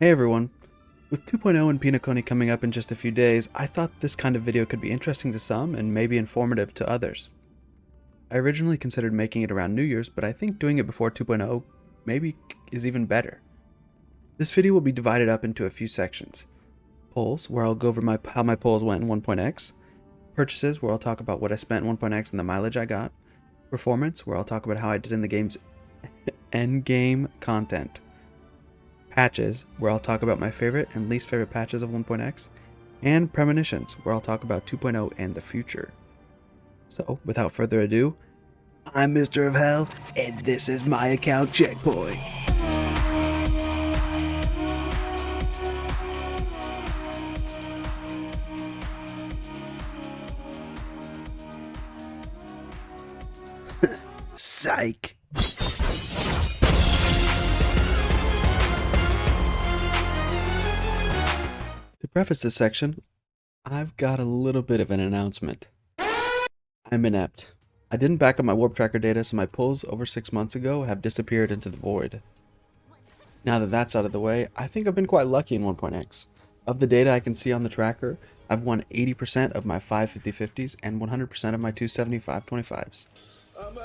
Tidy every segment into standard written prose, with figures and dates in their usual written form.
Hey everyone! With 2.0 and PENACONY coming up in just a few days, I thought this kind of video could be interesting to some and maybe informative to others. I originally considered making it around New Year's, but I think doing it before 2.0 maybe is even better. This video will be divided up into a few sections. Polls, where I'll go over how my polls went in 1.x. Purchases, where I'll talk about what I spent in 1.x and the mileage I got. Performance, where I'll talk about how I did in the game's endgame content. Patches, where I'll talk about my favorite and least favorite patches of 1.x, and premonitions, where I'll talk about 2.0 and the future. So, without further ado, I'm Mr. of Hell, and this is my account checkpoint. Psych. To preface this section, I've got a little bit of an announcement. I'm inept. I didn't back up my warp tracker data, so my pulls over 6 months ago have disappeared into the void. Now that that's out of the way, I think I've been quite lucky in 1.x. Of the data I can see on the tracker, I've won 80% of my 550/50s and 100% of my 275/25s.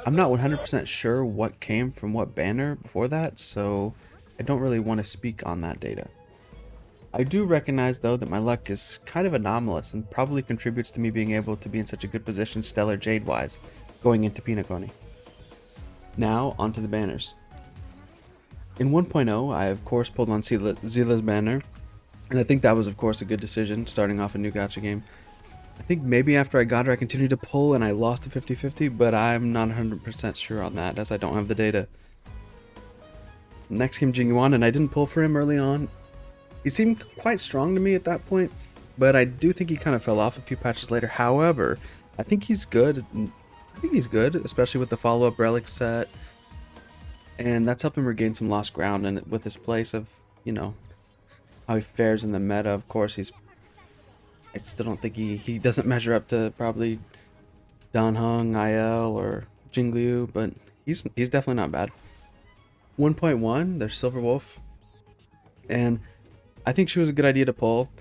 I'm not 100% sure what came from what banner before that, so I don't really want to speak on that data. I do recognize though that my luck is kind of anomalous and probably contributes to me being able to be in such a good position Stellar Jade wise going into PENACONY. Now onto the banners. In 1.0 I of course pulled on Zila's banner, and I think that was of course a good decision starting off a new gacha game. I think maybe after I got her I continued to pull and I lost a 50/50, but I'm not 100% sure on that as I don't have the data. Next came Jingyuan, and I didn't pull for him early on. He seemed quite strong to me at that point, but I do think he kind of fell off a few patches later. However, I think he's good. Especially with the follow-up relic set, and that's helped him regain some lost ground. And with his place of, how he fares in the meta, of course, I still don't think he doesn't measure up to probably Dan Heng, IL, or Jingliu, but he's definitely not bad. 1.1, there's Silver Wolf, and I think she was a good idea to pull.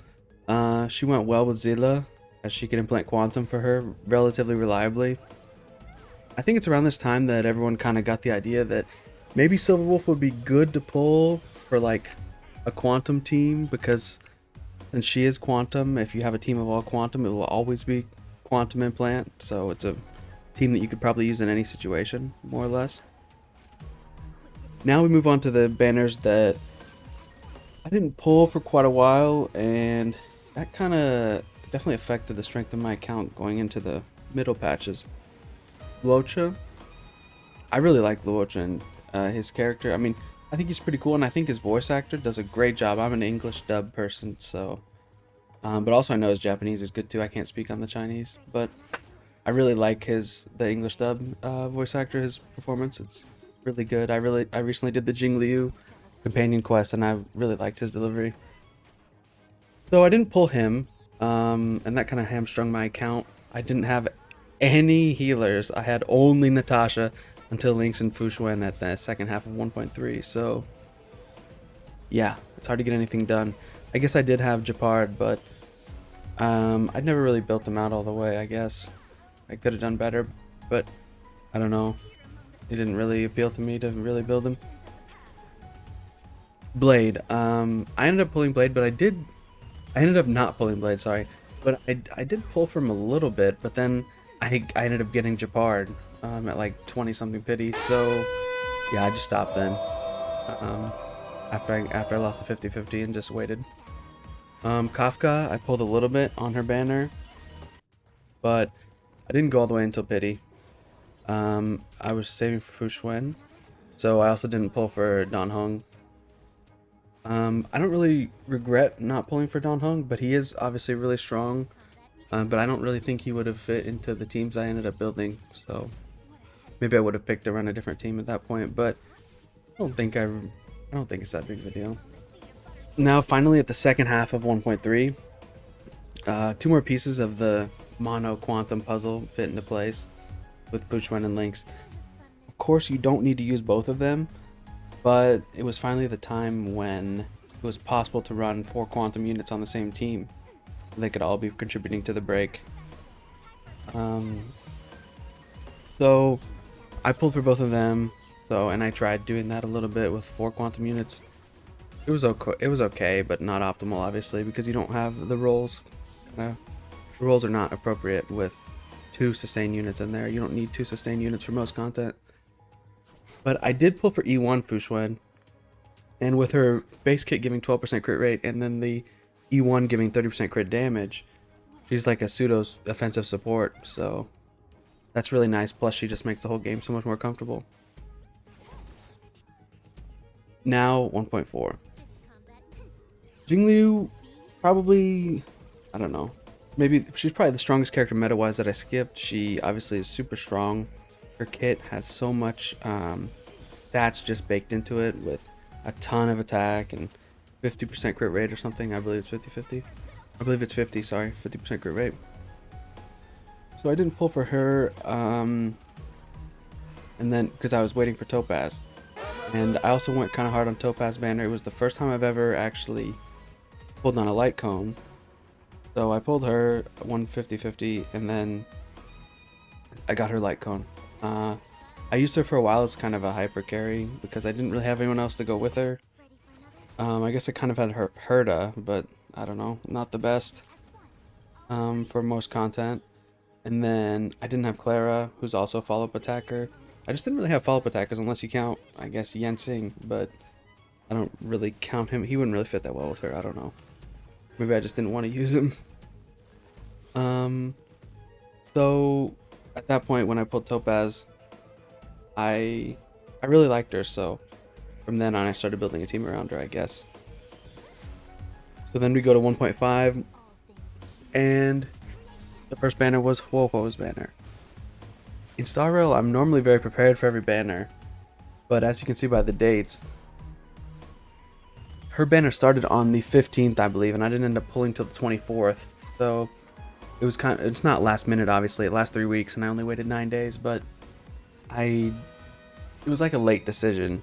She went well with Zila, as she could implant Quantum for her relatively reliably. I think it's around this time that everyone kind of got the idea that maybe Silver Wolf would be good to pull for like a Quantum team, because since she is Quantum, if you have a team of all Quantum, it will always be Quantum implant, so it's a team that you could probably use in any situation, more or less. Now we move on to the banners that I didn't pull for quite a while, and that kind of definitely affected the strength of my account going into the middle patches. Luocha. I really like Luocha and his character. I mean, I think he's pretty cool, and I think his voice actor does a great job. I'm an English dub person, so... but also I know his Japanese is good too. I can't speak on the Chinese, but I really like the English dub voice actor, his performance. It's really good. I recently did the Jingliu companion quest, and I really liked his delivery. So I didn't pull him, and that kind of hamstrung my account. I didn't have any healers. I had only Natasha until Lynx and Fushuen at the second half of 1.3. So yeah, it's hard to get anything done. I guess I did have Japard, but I'd never really built them out all the way. I guess I could have done better, but I don't know. It didn't really appeal to me to really build them. Blade. I ended up pulling Blade, but I ended up not pulling Blade, sorry. But I did pull from a little bit, but then I ended up getting Japard at like 20 something pity, so yeah, I just stopped then. After I lost the 50/50 and just waited. Kafka, I pulled a little bit on her banner, but I didn't go all the way until pity. I was saving for Fushuen, so I also didn't pull for Dan Heng. I don't really regret not pulling for Dan Heng, but he is obviously really strong. But I don't really think he would have fit into the teams I ended up building, so maybe I would have picked to run a different team at that point. But I don't think it's that big of a deal. Now, finally, at the second half of 1.3, two more pieces of the mono quantum puzzle fit into place with Fushuen and Lynx. Of course, you don't need to use both of them, but it was finally the time when it was possible to run 4 quantum units on the same team. They could all be contributing to the break. So I pulled for both of them. And I tried doing that a little bit with 4 quantum units. It was okay. It was okay, but not optimal, obviously, because you don't have the rolls. The rolls are not appropriate with 2 sustain units in there. You don't need 2 sustain units for most content. But I did pull for E1 Fushuen, and with her base kit giving 12% crit rate, and then the E1 giving 30% crit damage, she's like a pseudo offensive support. So that's really nice. Plus, she just makes the whole game so much more comfortable. Now 1.4. Jingliu, probably, I don't know. Maybe she's probably the strongest character meta-wise that I skipped. She obviously is super strong. Her kit has so much stats just baked into it with a ton of attack and 50% crit rate or something. I believe it's 50-50. I believe it's 50, sorry, 50% crit rate. So I didn't pull for her, and then because I was waiting for Topaz. And I also went kind of hard on Topaz banner. It was the first time I've ever actually pulled on a light cone. So I pulled her 150-50, and then I got her light cone. I used her for a while as kind of a hyper carry because I didn't really have anyone else to go with her. I guess I kind of had her Herda, but I don't know, not the best for most content. And then I didn't have Clara, who's also a follow-up attacker. I just didn't really have follow-up attackers unless you count, I guess, Yensing, but I don't really count him. He wouldn't really fit that well with her. I don't know. Maybe I just didn't want to use him. So at that point when I pulled Topaz, I really liked her, so from then on I started building a team around her, I guess. So then we go to 1.5, and the first banner was Huohuo's banner. In Star Rail, I'm normally very prepared for every banner, but as you can see by the dates, her banner started on the 15th, I believe, and I didn't end up pulling till the 24th. So it was it's not last minute, obviously. It lasts 3 weeks, and I only waited 9 days, but it was like a late decision.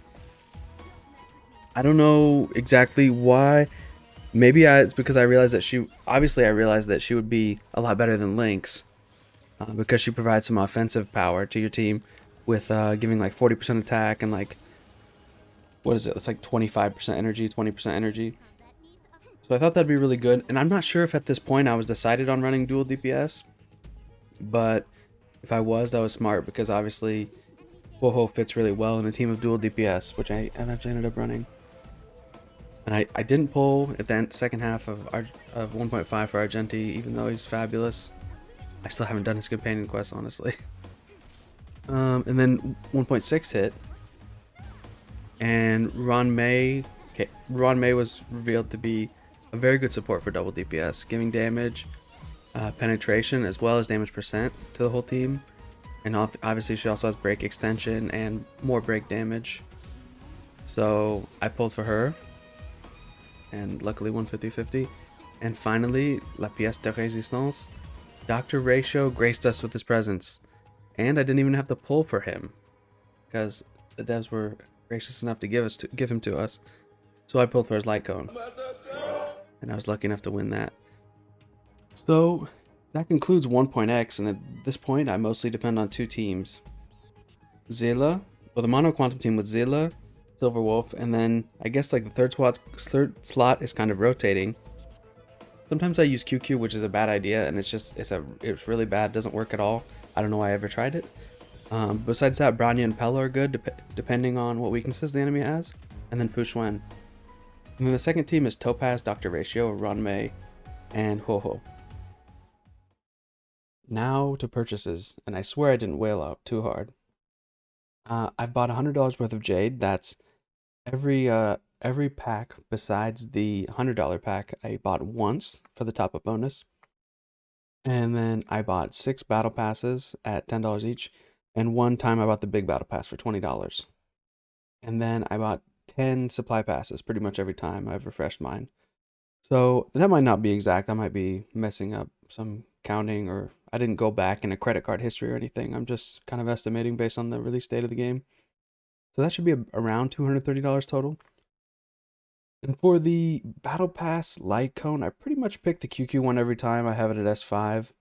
I don't know exactly why. Maybe it's because I realized that she would be a lot better than Lynx. Because she provides some offensive power to your team with giving like 40% attack and like, what is it? It's like 25% energy, 20% energy. So I thought that'd be really good. And I'm not sure if at this point I was decided on running dual DPS, but if I was, that was smart because obviously Huohuo fits really well in a team of dual DPS, which I eventually ended up running. And I didn't pull at the second half of 1.5 for Argenti, even though he's fabulous. I still haven't done his companion quest, honestly. And then 1.6 hit, and Ron May was revealed to be a very good support for double DPS, giving damage, penetration, as well as damage percent to the whole team. And obviously she also has break extension and more break damage. So I pulled for her, and luckily 150-50. And finally, La Pièce de Résistance. Dr. Ratio graced us with his presence, and I didn't even have to pull for him because the devs were gracious enough to give him to us. So I pulled for his light cone, and I was lucky enough to win that. So that concludes 1.x, and at this point I mostly depend on 2 teams. Zilla, the mono quantum team with Zilla, Silver Wolf, and then I guess like the third slot is kind of rotating. Sometimes I use QQ, which is a bad idea, and it's really bad, doesn't work at all. I don't know why I ever tried it. Besides that, Bronya and Pella are good, depending on what weaknesses the enemy has. And then Fushuen. And then the second team is Topaz, Dr. Ratio, Ranmei, and Huohuo. Now to purchases, and I swear I didn't wail out too hard. I've bought $100 worth of Jade. That's every pack besides the $100 pack I bought once for the top up bonus. And then I bought 6 battle passes at $10 each, and one time I bought the big battle pass for $20. And then I bought 10 supply passes pretty much every time I've refreshed mine. So that might not be exact. I might be messing up some counting, or I didn't go back in a credit card history or anything. I'm just kind of estimating based on the release date of the game. So that should be around $230 total. And for the Battle Pass Light Cone, I pretty much pick the QQ one every time. I have it at S5.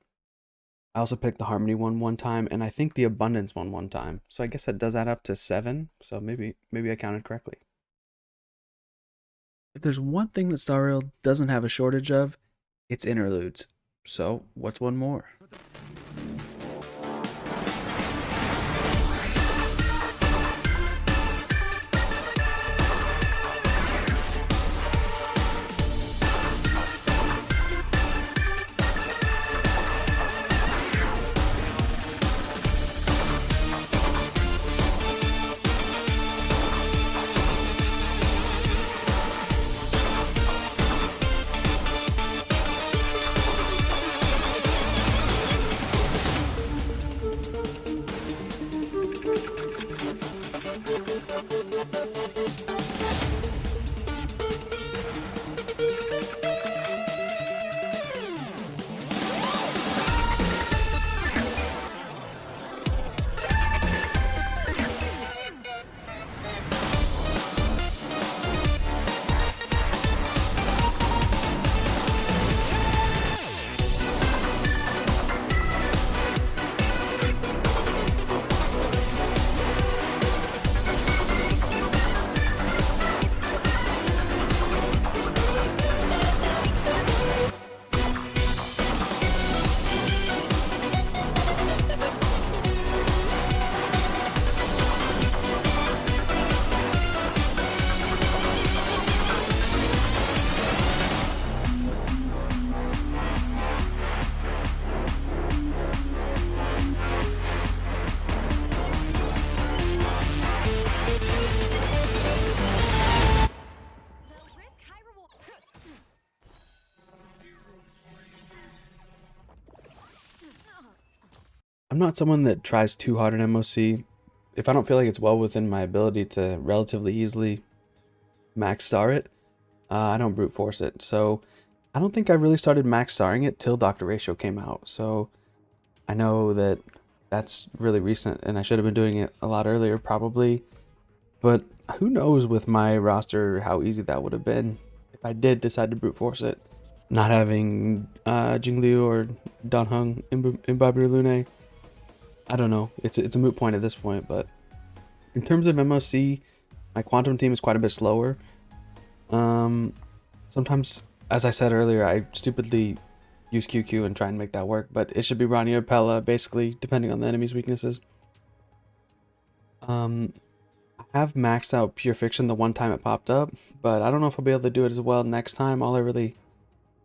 I also picked the Harmony one time, and I think the Abundance one time. So I guess that does add up to 7. So maybe I counted correctly. If there's one thing that Star Rail doesn't have a shortage of, it's interludes. So what's one more? I'm not someone that tries too hard in MoC. If I don't feel like it's well within my ability to relatively easily max star it, I don't brute force it. So I don't think I really started max starring it till Dr. Ratio came out. So I know that that's really recent and I should have been doing it a lot earlier probably. But who knows with my roster how easy that would have been if I did decide to brute force it. Not having Jingliu or Danheng Imbiber Lune. I don't know. It's a moot point at this point, but in terms of MoC, my quantum team is quite a bit slower. Sometimes, as I said earlier, I stupidly use QQ and try and make that work, but it should be Ronnie or Pella, basically, depending on the enemy's weaknesses. I have maxed out Pure Fiction the one time it popped up, but I don't know if I'll be able to do it as well next time. I mean,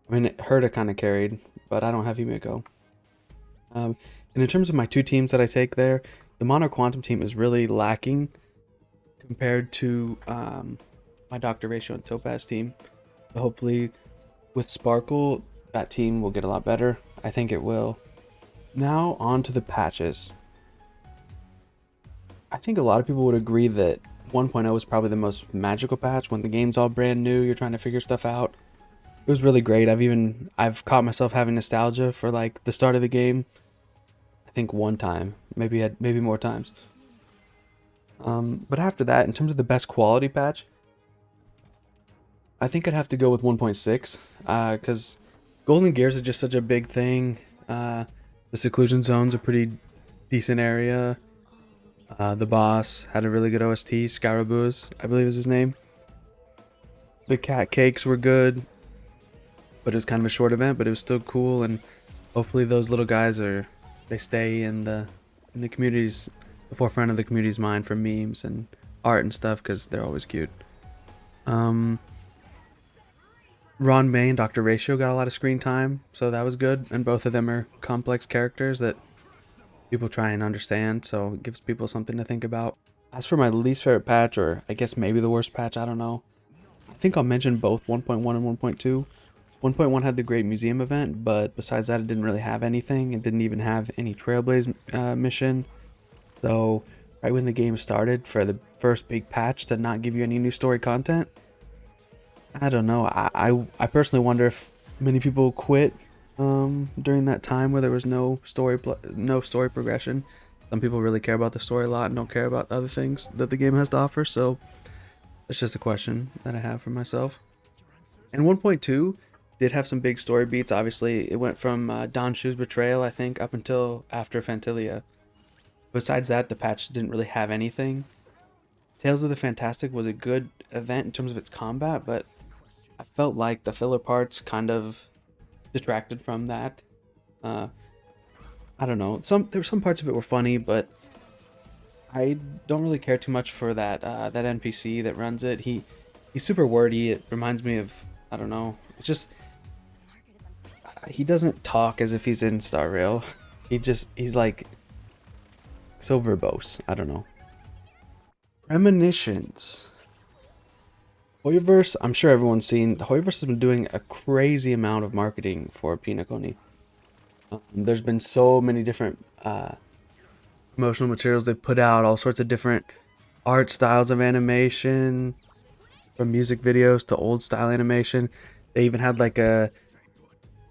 Herta kind of carried, but I don't have Himiko. And in terms of my two teams that I take there, the Mono Quantum team is really lacking compared to my Dr. Ratio and Topaz team. So hopefully with Sparkle, that team will get a lot better. I think it will. Now on to the patches. I think a lot of people would agree that 1.0 is probably the most magical patch when the game's all brand new, you're trying to figure stuff out. It was really great. I've caught myself having nostalgia for like the start of the game. I think one time, maybe more times. But after that, in terms of the best quality patch, I think I'd have to go with 1.6 because Golden Gears is just such a big thing. The seclusion zone's a pretty decent area. The boss had a really good OST, Scarabuz, I believe is his name. The cat cakes were good, but it was kind of a short event, but it was still cool, and hopefully those little guys they stay in the community's, the forefront of the community's mind for memes and art and stuff, because they're always cute. Ron May and Dr. Ratio got a lot of screen time, so that was good, and both of them are complex characters that people try and understand, so it gives people something to think about. As for my least favorite patch, or I guess maybe the worst patch, I don't know. I think I'll mention both 1.1 and 1.2. 1.1 had the Great Museum event, but besides that, it didn't really have anything. It didn't even have any Trailblaze mission. So right when the game started, for the first big patch to not give you any new story content, I don't know. I personally wonder if many people quit during that time where there was no story progression. Some people really care about the story a lot and don't care about other things that the game has to offer. So it's just a question that I have for myself. And 1.2 did have some big story beats. Obviously, it went from Don Shu's betrayal, I think, up until after Fantilia. Besides that, the patch didn't really have anything. Tales of the Fantastic was a good event in terms of its combat, but I felt like the filler parts kind of detracted from that. Uh, I don't know. There were some parts of it were funny, but I don't really care too much for that NPC that runs it. He's super wordy. It reminds me of, I don't know. It's just he doesn't talk as if he's in Star Rail. He's like so verbose. I don't know. Premonitions. Hoyoverse, I'm sure everyone's seen. Hoyoverse has been doing a crazy amount of marketing for PENACONY. There's been so many different promotional materials they've put out, all sorts of different art styles of animation, from music videos to old style animation. They even had like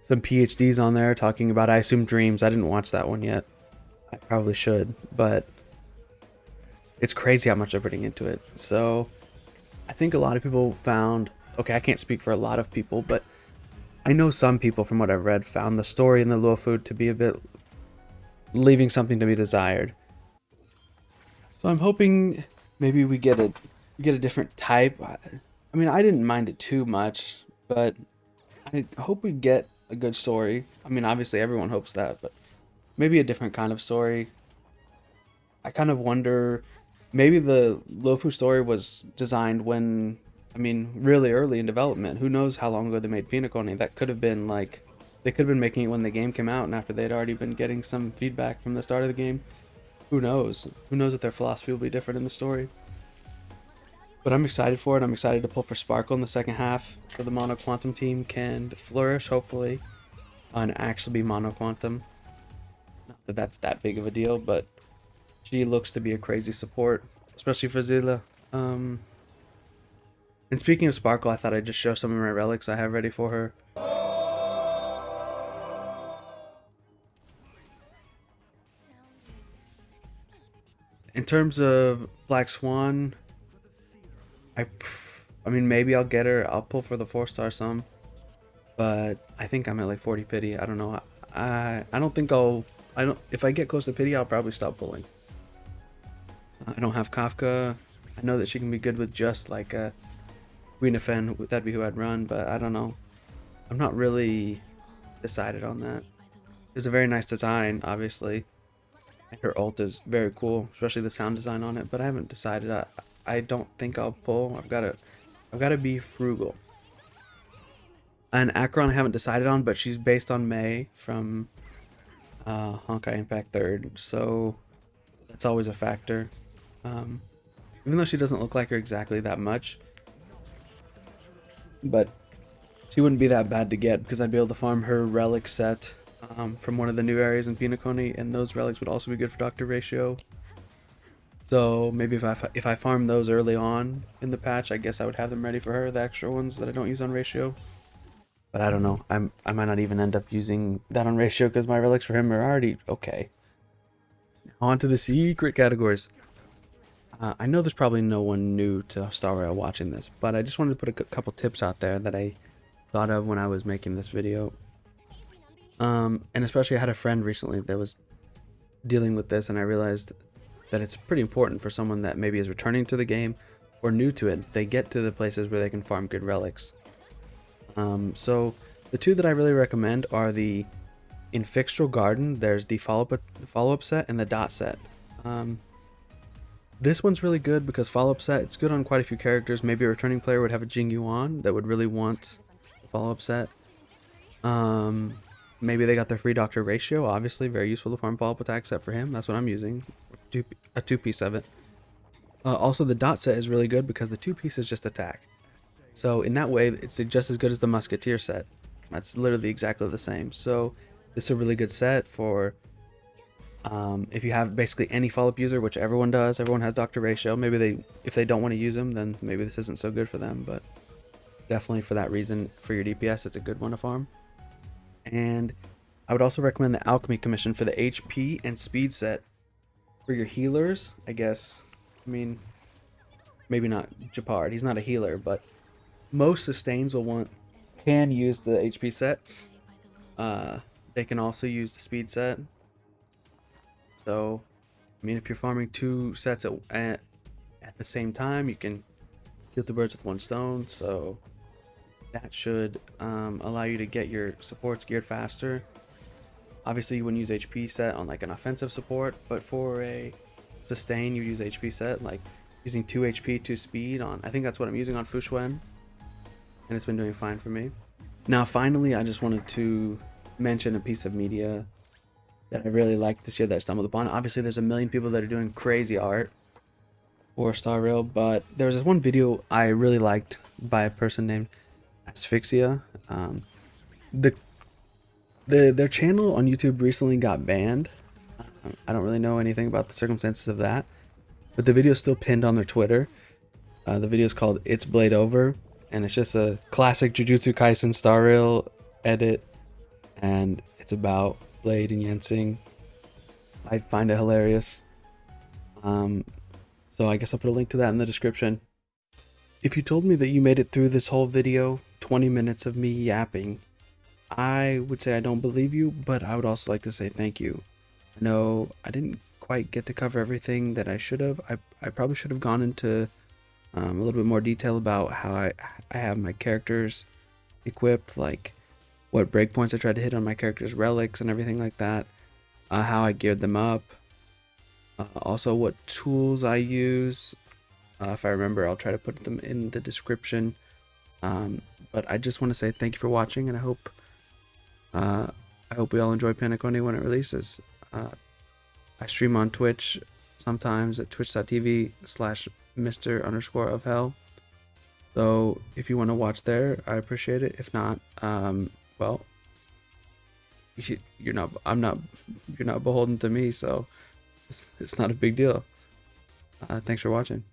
some PhDs on there talking about, I assume, Dreams. I didn't watch that one yet. I probably should, but it's crazy how much they're putting into it. So I think a lot of people found, okay, I can't speak for a lot of people, but I know some people from what I've read found the story in the Luofu to be a bit leaving something to be desired. So I'm hoping maybe we get a different type. I mean, I didn't mind it too much, but I hope we get a good story. I mean, obviously everyone hopes that, but maybe a different kind of story. I kind of wonder, maybe the Luofu story was designed when, I mean, really early in development. Who knows how long ago they made PENACONY? That could have been like, they could have been making it when the game came out and after they'd already been getting some feedback from the start of the game. Who knows? Who knows if their philosophy will be different in the story? But I'm excited for it. I'm excited to pull for Sparkle in the second half so the Mono Quantum team can flourish, hopefully, and actually be Mono Quantum. Not that that's that big of a deal, but she looks to be a crazy support, especially for Zilla. And speaking of Sparkle, I thought I'd just show some of my relics I have ready for her. In terms of Black Swan, I mean, maybe I'll get her. I'll pull for the 4-star some, but I think I'm at like 40 pity. I don't know. I don't think I'll. I don't. If I get close to pity, I'll probably stop pulling. I don't have Kafka. I know that she can be good with just like a Queen of Fen. That'd be who I'd run, but I don't know. I'm not really decided on that. It's a very nice design, obviously. Her ult is very cool, especially the sound design on it. But I haven't decided. I don't think I'll pull. I've got to be frugal. An Acheron I haven't decided on, but she's based on Mei from Honkai Impact 3rd, so that's always a factor. Even though she doesn't look like her exactly that much, but she wouldn't be that bad to get because I'd be able to farm her relic set from one of the new areas in PENACONY, and those relics would also be good for Doctor Ratio. So maybe if I farm those early on in the patch, I guess I would have them ready for her, the extra ones that I don't use on Ratio. But I don't know. I might not even end up using that on Ratio because my relics for him are already okay. On to the secret categories. I know there's probably no one new to Star Rail watching this, but I just wanted to put a couple tips out there that I thought of when I was making this video. And especially I had a friend recently that was dealing with this, and I realized that it's pretty important for someone that maybe is returning to the game or new to it. They get to the places where they can farm good relics. So the two that I really recommend are the in Fixtural Garden. There's the follow-up set and the dot set. This one's really good because follow-up set, it's good on quite a few characters. Maybe a returning player would have a Jing Yuan that would really want the follow-up set. Maybe they got their free Doctor Ratio, obviously very useful to farm follow-up attack set for him. That's what I'm using, a 2-piece of it. Also the dot set is really good because the 2-piece is just attack. So in that way, it's just as good as the Musketeer set. That's literally exactly the same. So this is a really good set for if you have basically any follow-up user, which everyone does. Everyone has Doctor Ratio. Maybe if they don't want to use them, then maybe this isn't so good for them. But definitely for that reason, for your DPS, it's a good one to farm. And I would also recommend the Alchemy Commission for the HP and speed set. For your healers, I guess. I mean, maybe not Japard. He's not a healer, but most sustains will want can use the HP set. They can also use the speed set. So, I mean, if you're farming 2 sets at the same time, you can kill 2 birds with 1 stone. So that should allow you to get your supports geared faster. Obviously, you wouldn't use HP set on like an offensive support, but for a sustain, you use HP set, like using 2 HP, 2 speed on. I think that's what I'm using on Fushuen, and it's been doing fine for me. Now, finally, I just wanted to mention a piece of media that I really liked this year that I stumbled upon. Obviously, there's a million people that are doing crazy art for Star Rail, but there was this one video I really liked by a person named Asphyxia. Their channel on YouTube recently got banned. I don't really know anything about the circumstances of that, but the video is still pinned on their Twitter. The video is called "It's Blade Over," and it's just a classic Jujutsu Kaisen Star Rail edit, and it's about Blade and Yensing. I find it hilarious. So I guess I'll put a link to that in the description. If you told me that you made it through this whole video, 20 minutes of me yapping, I would say I don't believe you, but I would also like to say thank you. I know I didn't quite get to cover everything that I should have. I probably should have gone into a little bit more detail about how I have my characters equipped, like what breakpoints I tried to hit on my characters' relics and everything like that, how I geared them up, also what tools I use. If I remember, I'll try to put them in the description. But I just want to say thank you for watching, and I hope we all enjoy PENACONY when it releases. I stream on Twitch sometimes at twitch.tv/Mr_of Hell. So if you want to watch there, I appreciate it. If not, well, you're not beholden to me, so it's not a big deal. Thanks for watching.